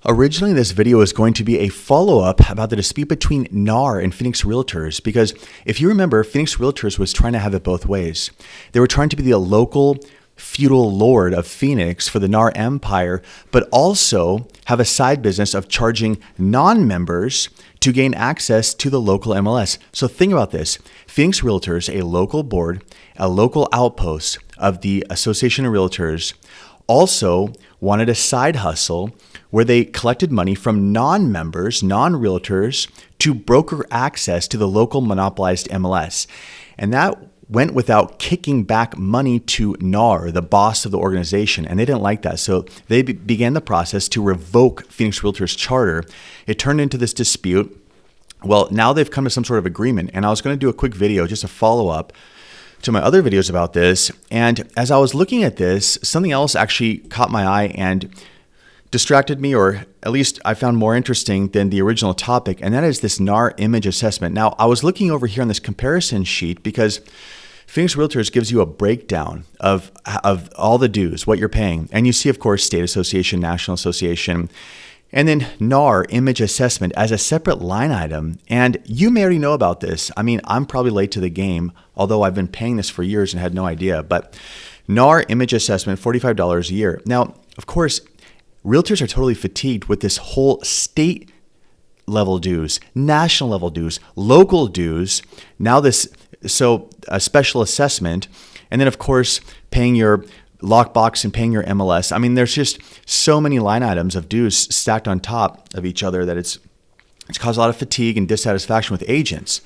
Originally, this video was going to be a follow-up about the dispute between NAR and Phoenix Realtors, because if you remember, Phoenix Realtors was trying to have it both ways. They were trying to be the local feudal lord of Phoenix for the NAR empire, but also have a side business of charging non-members to gain access to the local MLS. So think about this. Phoenix Realtors, a local board, a local outpost of the Association of Realtors, also wanted a side hustle where they collected money from non-members, non-realtors, to broker access to the local monopolized MLS. And that went without kicking back money to NAR, the boss of the organization, and they didn't like that. So they began the process to revoke Phoenix Realtors' charter. It turned into this dispute. Well, now they've come to some sort of agreement, and I was going to do a quick video, just a follow-up to my other videos about this. And as I was looking at this, something else actually caught my eye and distracted me, or at least I found more interesting than the original topic, and that is this NAR image assessment. Now, I was looking over here on this comparison sheet because Phoenix Realtors gives you a breakdown of all the dues, what you're paying. And you see, of course, State Association, National Association, and then NAR image assessment as a separate line item. And you may already know about this. I mean, I'm probably late to the game, although I've been paying this for years and had no idea. But NAR image assessment, $45 a year. Now, of course, Realtors are totally fatigued with this whole state level dues, national level dues, local dues. Now a special assessment, and then of course paying your lockbox and paying your MLS. I mean, there's just so many line items of dues stacked on top of each other that it's caused a lot of fatigue and dissatisfaction with agents.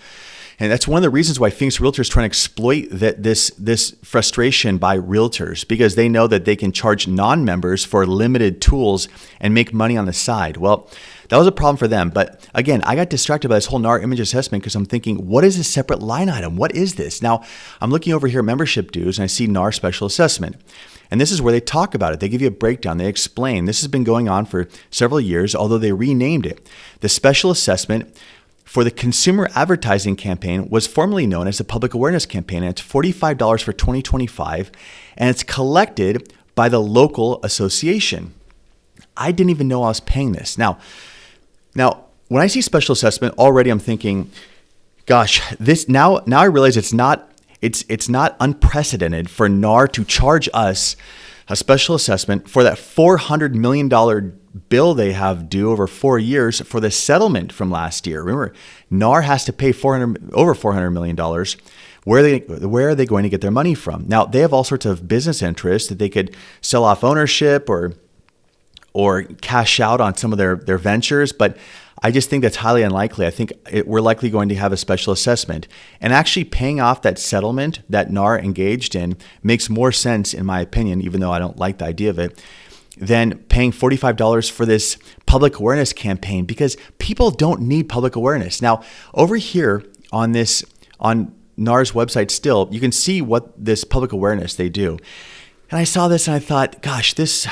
And that's one of the reasons why Phoenix Realtors is trying to exploit this frustration by realtors, because they know that they can charge non-members for limited tools and make money on the side. Well, that was a problem for them. But again, I got distracted by this whole NAR image assessment because I'm thinking, what is a separate line item? What is this? Now, I'm looking over here at membership dues and I see NAR special assessment. And this is where they talk about it. They give you a breakdown. They explain. This has been going on for several years, although they renamed it. The special assessment for the consumer advertising campaign was formerly known as the public awareness campaign, and it's $45 for 2025, and it's collected by the local association. I didn't even know I was paying this. Now, when I see special assessment, already I'm thinking, gosh, this now I realize it's not unprecedented for NAR to charge us a special assessment for that $400 million bill they have due over 4 years for the settlement from last year. Remember, NAR has to pay over $400 million. Where are they going to get their money from? Now, they have all sorts of business interests that they could sell off ownership or cash out on some of their ventures, but I just think that's highly unlikely. I think we're likely going to have a special assessment. And actually paying off that settlement that NAR engaged in makes more sense, in my opinion, even though I don't like the idea of it, than paying $45 for this public awareness campaign, because people don't need public awareness. Now, over here on NAR's website still, you can see what this public awareness they do. And I saw this and I thought, gosh, this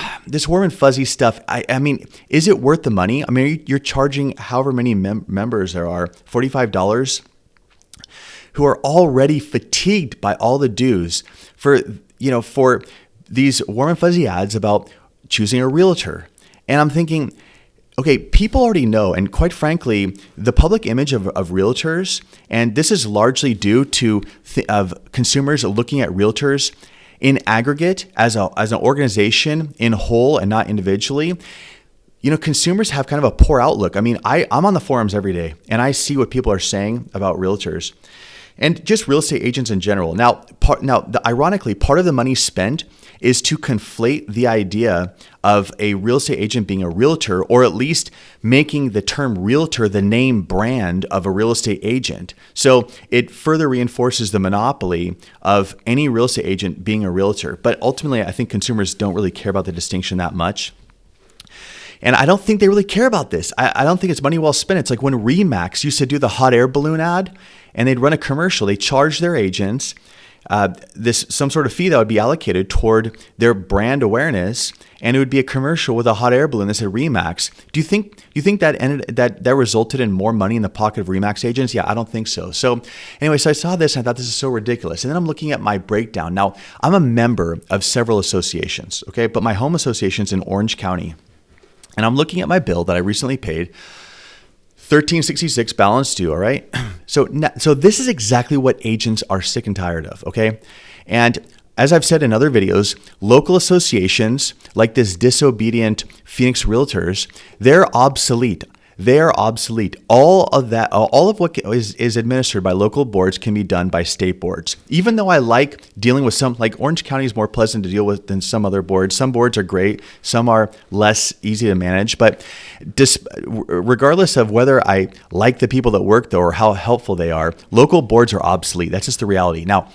warm and fuzzy stuff, I mean, is it worth the money? I mean, you're charging however many members there are, $45, who are already fatigued by all the dues for these warm and fuzzy ads about choosing a realtor. And I'm thinking, okay, people already know, and quite frankly, the public image of realtors, and this is largely due to of consumers looking at realtors in aggregate as an organization in whole and not individually. Consumers have kind of a poor outlook. I mean, I'm on the forums every day and I see what people are saying about realtors and just real estate agents in general. Ironically, part of the money spent is to conflate the idea of a real estate agent being a realtor, or at least making the term realtor the name brand of a real estate agent. So it further reinforces the monopoly of any real estate agent being a realtor. But ultimately, I think consumers don't really care about the distinction that much. And I don't think they really care about this. I don't think it's money well spent. It's like when Remax used to do the hot air balloon ad and they'd run a commercial. They charge their agents some sort of fee that would be allocated toward their brand awareness, and it would be a commercial with a hot air balloon that said Remax. Do you think that resulted in more money in the pocket of Remax agents? Yeah, I don't think so. So anyway, so I saw this and I thought this is so ridiculous. And then I'm looking at my breakdown. Now, I'm a member of several associations, okay, but my home association's in Orange County. And I'm looking at my bill that I recently paid, 1366 balance due, all right? So this is exactly what agents are sick and tired of, okay? And as I've said in other videos, local associations like this disobedient Phoenix Realtors, they're obsolete. They're obsolete. All of what is administered by local boards can be done by state boards. Even though I like dealing with some, like Orange County is more pleasant to deal with than some other boards. Some boards are great. Some are less easy to manage. But regardless of whether I like the people that work there or how helpful they are, local boards are obsolete. That's just the reality. Now,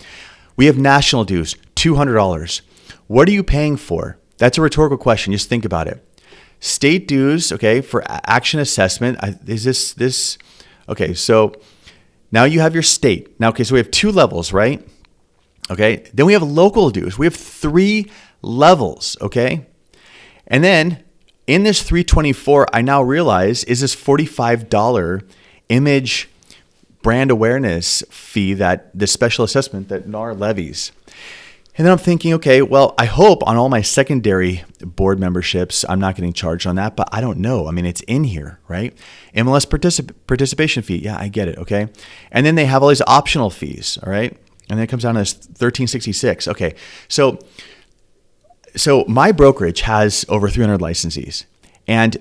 we have national dues, $200. What are you paying for? That's a rhetorical question. Just think about it. State dues, okay, for action assessment. Is this? Okay, so now you have your state. Now, okay, so we have 2 levels, right? Okay, then we have local dues. We have 3 levels, okay? And then in this 324, I now realize is this $45 image brand awareness fee, that the special assessment that NAR levies. And then I'm thinking, okay, well, I hope on all my secondary board memberships, I'm not getting charged on that, but I don't know. I mean, it's in here, right? MLS participation fee. Yeah, I get it. Okay. And then they have all these optional fees. All right. And then it comes down to this 1366. Okay. So my brokerage has over 300 licensees, and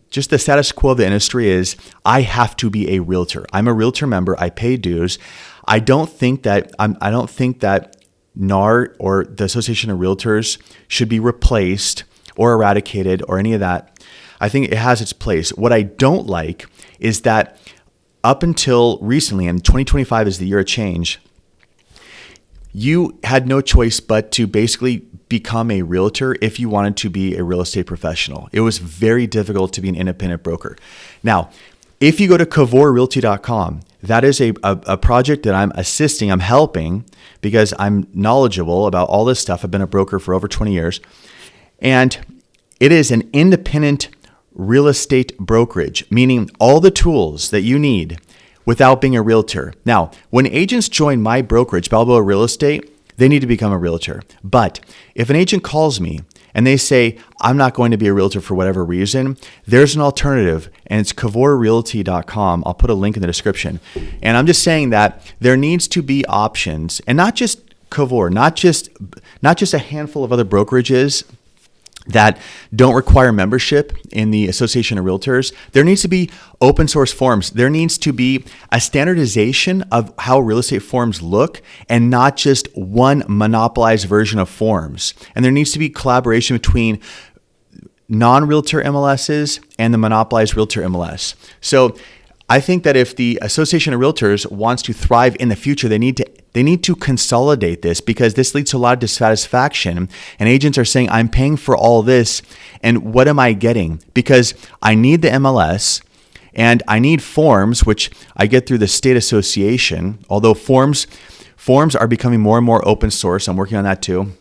just the status quo of the industry is I have to be a realtor. I'm a realtor member. I pay dues. I don't think that NAR or the Association of Realtors should be replaced or eradicated or any of that. I think it has its place. What I don't like is that up until recently, and 2025 is the year of change, you had no choice but to basically become a realtor if you wanted to be a real estate professional. It was very difficult to be an independent broker. Now, if you go to cavorrealty.com, that is a project that I'm assisting, I'm helping because I'm knowledgeable about all this stuff. I've been a broker for over 20 years. And it is an independent real estate brokerage, meaning all the tools that you need without being a realtor. Now, when agents join my brokerage, Balboa Real Estate, they need to become a realtor. But if an agent calls me and they say, I'm not going to be a realtor for whatever reason, there's an alternative, and it's cavorrealty.com. I'll put a link in the description. And I'm just saying that there needs to be options, and not just Cavor, not just a handful of other brokerages that don't require membership in the Association of Realtors. There needs to be open source forms. There needs to be a standardization of how real estate forms look, and not just one monopolized version of forms. And there needs to be collaboration between non-realtor MLSs and the monopolized realtor MLS. So I think that if the Association of Realtors wants to thrive in the future, they need to consolidate this, because this leads to a lot of dissatisfaction. And agents are saying, I'm paying for all this, and what am I getting? Because I need the MLS and I need forms, which I get through the state association, although forms are becoming more and more open source. I'm working on that too.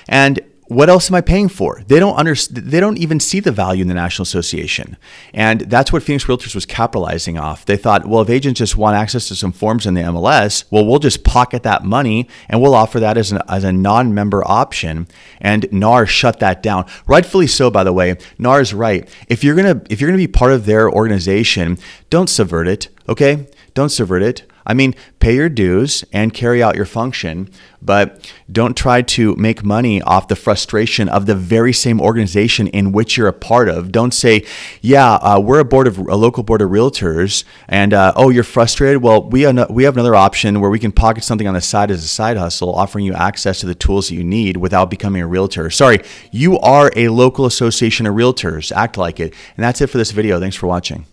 And what else am I paying for? They don't even see the value in the National Association. And that's what Phoenix Realtors was capitalizing off. They thought, well, if agents just want access to some forms in the MLS, well, we'll just pocket that money and we'll offer that as a non-member option. And NAR shut that down. Rightfully so, by the way. NAR is right. If you're gonna be part of their organization, don't subvert it, okay? Don't subvert it. I mean, pay your dues and carry out your function, but don't try to make money off the frustration of the very same organization in which you're a part of. Don't say, yeah, we're a local board of realtors, and oh, you're frustrated? Well, we have another option where we can pocket something on the side as a side hustle, offering you access to the tools that you need without becoming a realtor. Sorry, you are a local association of realtors. Act like it. And that's it for this video. Thanks for watching.